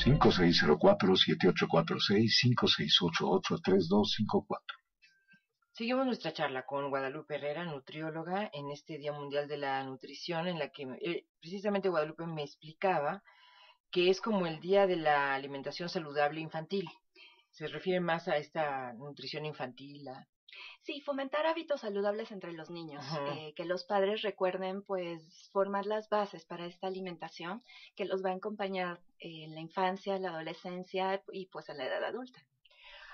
5604-7846-5688-3254. Seguimos nuestra charla con Guadalupe Herrera, nutrióloga, en este Día Mundial de la Nutrición, en la que precisamente Guadalupe me explicaba que es como el Día de la Alimentación Saludable Infantil. Se refiere más a esta nutrición infantil. Sí, fomentar hábitos saludables entre los niños, Ujú. que los padres recuerden pues formar las bases para esta alimentación que los va a acompañar en la infancia, la adolescencia y pues en la edad adulta.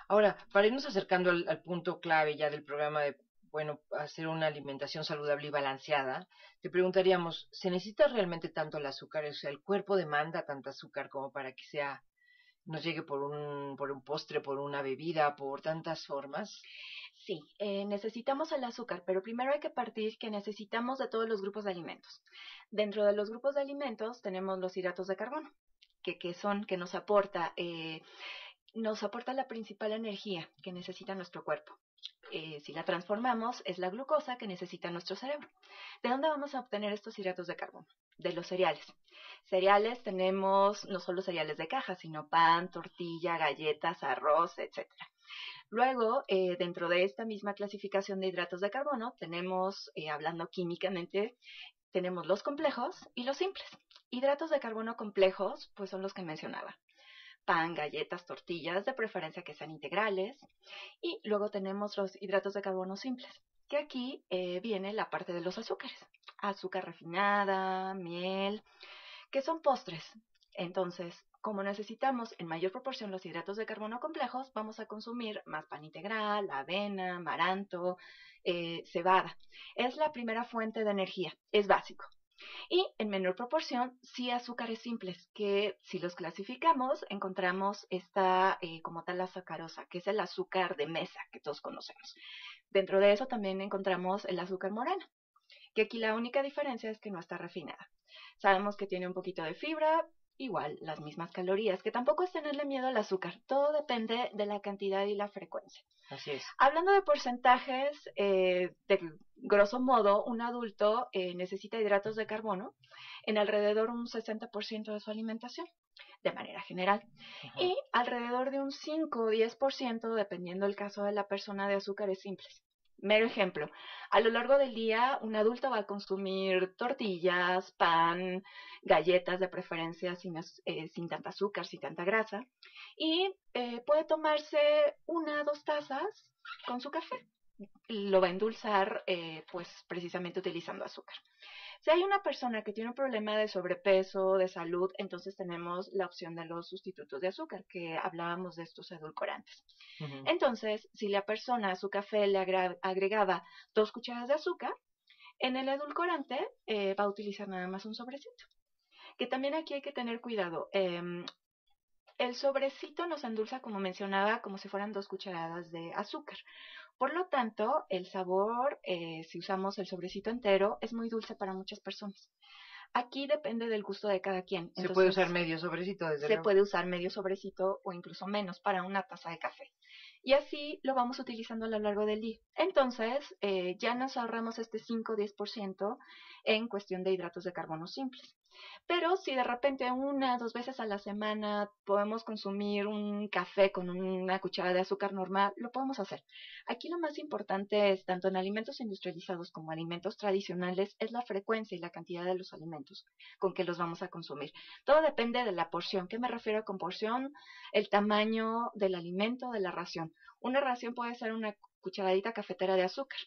Ahora, para irnos acercando al punto clave ya del programa de, bueno, hacer una alimentación saludable y balanceada, te preguntaríamos, ¿se necesita realmente tanto el azúcar? O sea, ¿el cuerpo demanda tanta azúcar como para que sea, nos llegue por un postre, por una bebida, por tantas formas? Sí, necesitamos el azúcar, pero primero hay que partir que necesitamos de todos los grupos de alimentos. Dentro de los grupos de alimentos tenemos los hidratos de carbono, que son, que nos aporta la principal energía que necesita nuestro cuerpo. Si la transformamos, es la glucosa que necesita nuestro cerebro. ¿De dónde vamos a obtener estos hidratos de carbono? De los cereales. Cereales tenemos no solo cereales de caja, sino pan, tortilla, galletas, arroz, etcétera. Luego, dentro de esta misma clasificación de hidratos de carbono, tenemos, hablando químicamente, tenemos los complejos y los simples. Hidratos de carbono complejos, pues son los que mencionaba. Pan, galletas, tortillas, de preferencia que sean integrales. Y luego tenemos los hidratos de carbono simples, que aquí viene la parte de los azúcares. Azúcar refinada, miel, que son postres. Entonces, como necesitamos en mayor proporción los hidratos de carbono complejos, vamos a consumir más pan integral, avena, amaranto, cebada. Es la primera fuente de energía, es básico. Y en menor proporción, sí azúcares simples, que si los clasificamos, encontramos esta como tal la sacarosa, que es el azúcar de mesa que todos conocemos. Dentro de eso también encontramos el azúcar moreno, que aquí la única diferencia es que no está refinada. Sabemos que tiene un poquito de fibra, igual las mismas calorías, que tampoco es tenerle miedo al azúcar, todo depende de la cantidad y la frecuencia. Así es. Hablando de porcentajes, de grosso modo, un adulto necesita hidratos de carbono en alrededor un 60% de su alimentación, de manera general, Ujú. y alrededor de un 5 o 10%, dependiendo del caso de la persona, de azúcares simples. Mero ejemplo, a lo largo del día un adulto va a consumir tortillas, pan, galletas de preferencia sin tanta azúcar, sin tanta grasa, y puede tomarse 1 o 2 tazas con su café. Lo va a endulzar pues precisamente utilizando azúcar. Si hay una persona que tiene un problema de sobrepeso, de salud, entonces tenemos la opción de los sustitutos de azúcar, que hablábamos de estos edulcorantes. Ujú. Entonces, si la persona a su café le agregaba 2 cucharadas de azúcar, en el edulcorante va a utilizar nada más un sobrecito. Que también aquí hay que tener cuidado. El sobrecito nos endulza, como mencionaba, como si fueran 2 cucharadas de azúcar. Por lo tanto, el sabor, si usamos el sobrecito entero, es muy dulce para muchas personas. Aquí depende del gusto de cada quien. Se puede Entonces, usar medio sobrecito, desde se luego. puede usar medio sobrecito o incluso menos para una taza de café. Y así lo vamos utilizando a lo largo del día. Entonces, ya nos ahorramos este 5 o 10% en cuestión de hidratos de carbono simples. Pero si de repente 1 o 2 veces a la semana podemos consumir un café con una cucharada de azúcar normal, lo podemos hacer. Aquí lo más importante es, tanto en alimentos industrializados como alimentos tradicionales, es la frecuencia y la cantidad de los alimentos con que los vamos a consumir. Todo depende de la porción. ¿Qué me refiero con porción? El tamaño del alimento, de la ración. Una ración puede ser una cucharadita cafetera de azúcar.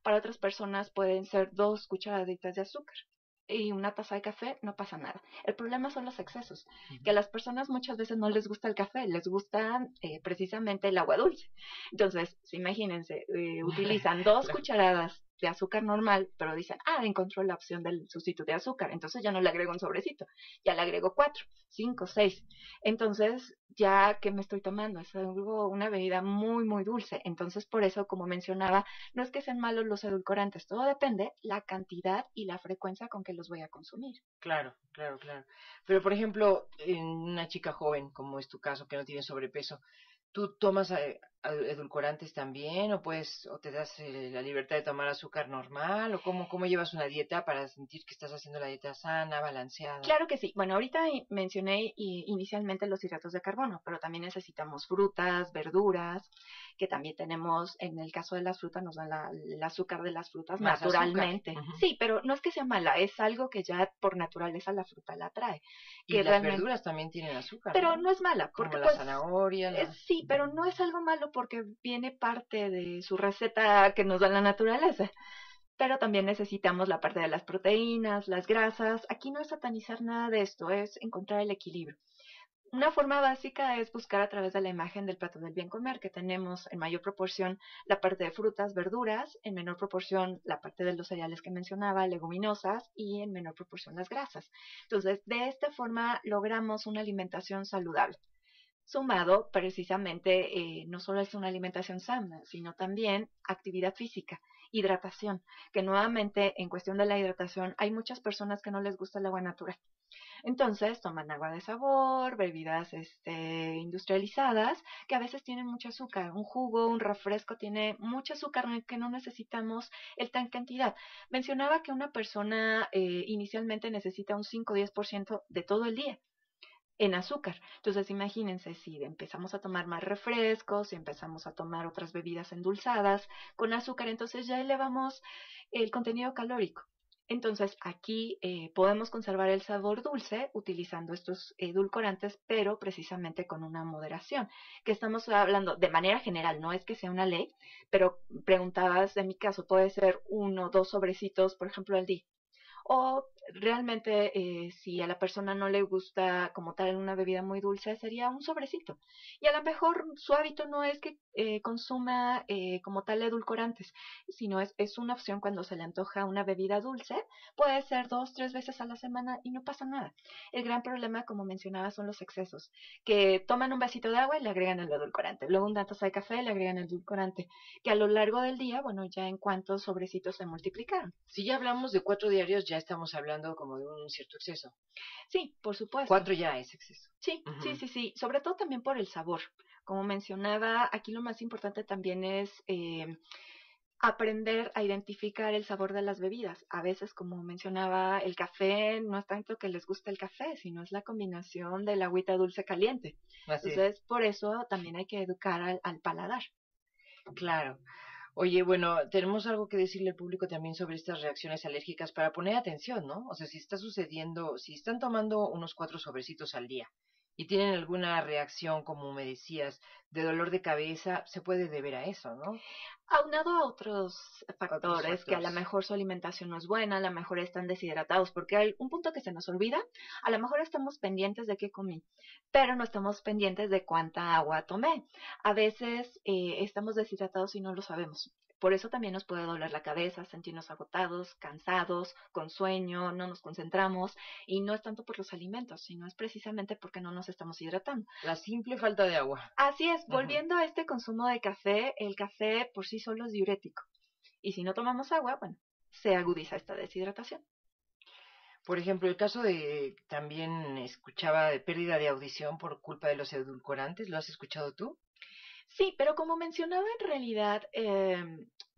Para otras personas pueden ser 2 cucharaditas de azúcar y una taza de café, no pasa nada. El problema son los excesos, que a las personas muchas veces no les gusta el café, les gusta precisamente el agua dulce. Entonces, imagínense, utilizan dos Claro. cucharadas de azúcar normal, pero dicen, encontró la opción del sustituto de azúcar, entonces ya no le agrego un sobrecito, ya le agrego 4, 5, 6. Entonces, ya que me estoy tomando, es algo, una bebida muy, muy dulce. Entonces, por eso, como mencionaba, no es que sean malos los edulcorantes, todo depende la cantidad y la frecuencia con que los voy a consumir. Claro, claro, claro. Pero, por ejemplo, en una chica joven, como es tu caso, que no tiene sobrepeso, ¿tú tomas edulcorantes también, o te das la libertad de tomar azúcar normal, o cómo llevas una dieta para sentir que estás haciendo la dieta sana, balanceada? Claro que sí. Bueno, ahorita mencioné inicialmente los hidratos de carbono, pero también necesitamos frutas, verduras, que también tenemos, en el caso de las frutas, nos dan el azúcar de las frutas Más azúcar. naturalmente. Ujú. Sí, pero no es que sea mala, es algo que ya por naturaleza la fruta la trae, Y que las realmente, verduras también tienen azúcar, pero ¿no? no es mala, Como porque la pues zanahoria, la... sí, pero no es algo malo porque viene parte de su receta que nos da la naturaleza. Pero también necesitamos la parte de las proteínas, las grasas. Aquí no es satanizar nada de esto, es encontrar el equilibrio. Una forma básica es buscar a través de la imagen del plato del bien comer, que tenemos en mayor proporción la parte de frutas, verduras, en menor proporción la parte de los cereales que mencionaba, leguminosas, y en menor proporción las grasas. Entonces, de esta forma logramos una alimentación saludable. Sumado, precisamente, no solo es una alimentación sana, sino también actividad física, hidratación, que nuevamente en cuestión de la hidratación hay muchas personas que no les gusta el agua natural. Entonces toman agua de sabor, bebidas industrializadas, que a veces tienen mucho azúcar. Un jugo, un refresco tiene mucho azúcar que no necesitamos el tan cantidad. Mencionaba que una persona inicialmente necesita un 5 o 10% de todo el día en azúcar. Entonces, imagínense si empezamos a tomar más refrescos, si empezamos a tomar otras bebidas endulzadas con azúcar, entonces ya elevamos el contenido calórico. Entonces, aquí podemos conservar el sabor dulce utilizando estos edulcorantes, pero precisamente con una moderación, que estamos hablando de manera general, no es que sea una ley, pero preguntabas, en mi caso, puede ser 1 o 2 sobrecitos, por ejemplo, al día. O realmente, si a la persona no le gusta como tal una bebida muy dulce, sería un sobrecito. Y a lo mejor su hábito no es que consuma como tal edulcorantes, sino es una opción cuando se le antoja una bebida dulce. Puede ser 2, 3 veces a la semana y no pasa nada. El gran problema, como mencionaba, son los excesos, que toman un vasito de agua y le agregan el edulcorante. Luego una taza de café y le agregan el edulcorante, que a lo largo del día, bueno, ya en cuántos sobrecitos se multiplicaron. Si ya hablamos de 4 diarios, ya estamos hablando como de un cierto exceso. Sí, por supuesto. 4 ya es exceso. Sí, sí, Ujú. sí, sí. Sobre todo también por el sabor. Como mencionaba, aquí lo más importante también es aprender a identificar el sabor de las bebidas. A veces, como mencionaba, el café no es tanto que les guste el café, sino es la combinación del agüita dulce caliente. Así es. Entonces, por eso también hay que educar al paladar. Claro. Oye, bueno, tenemos algo que decirle al público también sobre estas reacciones alérgicas para poner atención, ¿no? O sea, si está sucediendo, si están tomando unos 4 sobrecitos al día y tienen alguna reacción, como me decías, de dolor de cabeza, se puede deber a eso, ¿no? Aunado a otros Otros factores, que a lo factores. mejor su alimentación no es buena, a lo mejor están deshidratados, porque hay un punto que se nos olvida, a lo mejor estamos pendientes de qué comí, pero no estamos pendientes de cuánta agua tomé. A veces estamos deshidratados y no lo sabemos. Por eso también nos puede doler la cabeza, sentirnos agotados, cansados, con sueño, no nos concentramos, y no es tanto por los alimentos, sino es precisamente porque no nos estamos hidratando. La simple falta de agua. Así es, Ujú. volviendo a este consumo de café, el café por sí solo es diurético. Y si no tomamos agua, bueno, se agudiza esta deshidratación. Por ejemplo, el caso de, también escuchaba de pérdida de audición por culpa de los edulcorantes, ¿lo has escuchado tú? Sí, pero como mencionaba, en realidad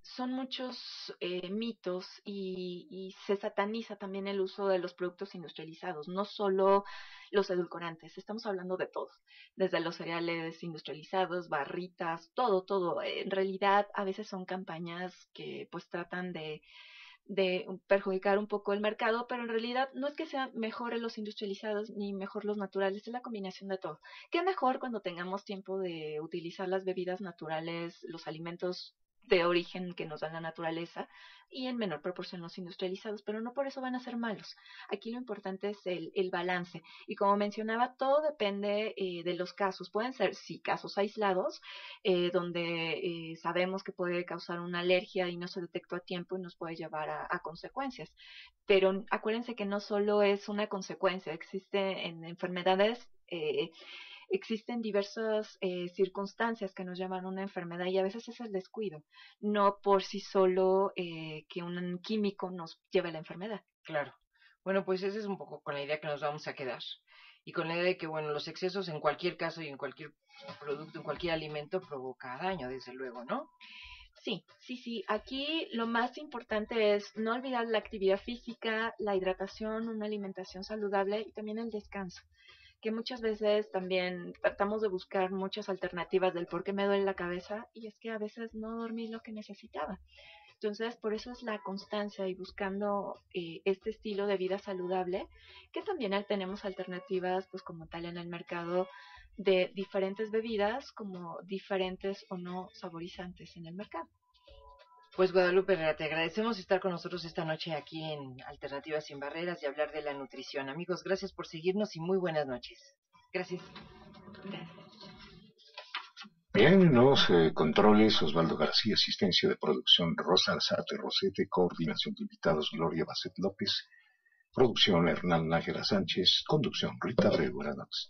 son muchos mitos y se sataniza también el uso de los productos industrializados, no solo los edulcorantes, estamos hablando de todo, desde los cereales industrializados, barritas, todo, todo. En realidad, a veces son campañas que pues tratan de perjudicar un poco el mercado, pero en realidad no es que sean mejores los industrializados ni mejor los naturales, es la combinación de todo. ¿Qué mejor cuando tengamos tiempo de utilizar las bebidas naturales, los alimentos de origen que nos da la naturaleza y en menor proporción los industrializados, pero no por eso van a ser malos. Aquí lo importante es el balance. Y como mencionaba, todo depende de los casos. Pueden ser, sí, casos aislados, donde sabemos que puede causar una alergia y no se detectó a tiempo y nos puede llevar a consecuencias. Pero acuérdense que no solo es una consecuencia, existe en enfermedades. Existen diversas circunstancias que nos llevan a una enfermedad y a veces es el descuido, no por sí solo que un químico nos lleve a la enfermedad. Claro. Bueno, pues esa es un poco con la idea que nos vamos a quedar. y con la idea de que, bueno, los excesos en cualquier caso y en cualquier producto, en cualquier alimento provoca daño, desde luego, ¿no? Sí, sí, sí. Aquí lo más importante es no olvidar la actividad física, la hidratación, una alimentación saludable y también el descanso, que muchas veces también tratamos de buscar muchas alternativas del por qué me duele la cabeza y es que a veces no dormí lo que necesitaba. Entonces, por eso es la constancia y buscando este estilo de vida saludable, que también tenemos alternativas, pues como tal en el mercado de diferentes bebidas, como diferentes o no saborizantes en el mercado. Pues Guadalupe Herrera, te agradecemos estar con nosotros esta noche aquí en Alternativas sin Barreras y hablar de la nutrición. Amigos, gracias por seguirnos y muy buenas noches. Gracias. Gracias. Bien, en los controles, Osvaldo García, asistencia de producción, Rosa Alzate Rosete, coordinación de invitados, Gloria Basset López, producción, Hernán Nájera Sánchez, conducción, Rita Abreu. Buenas noches.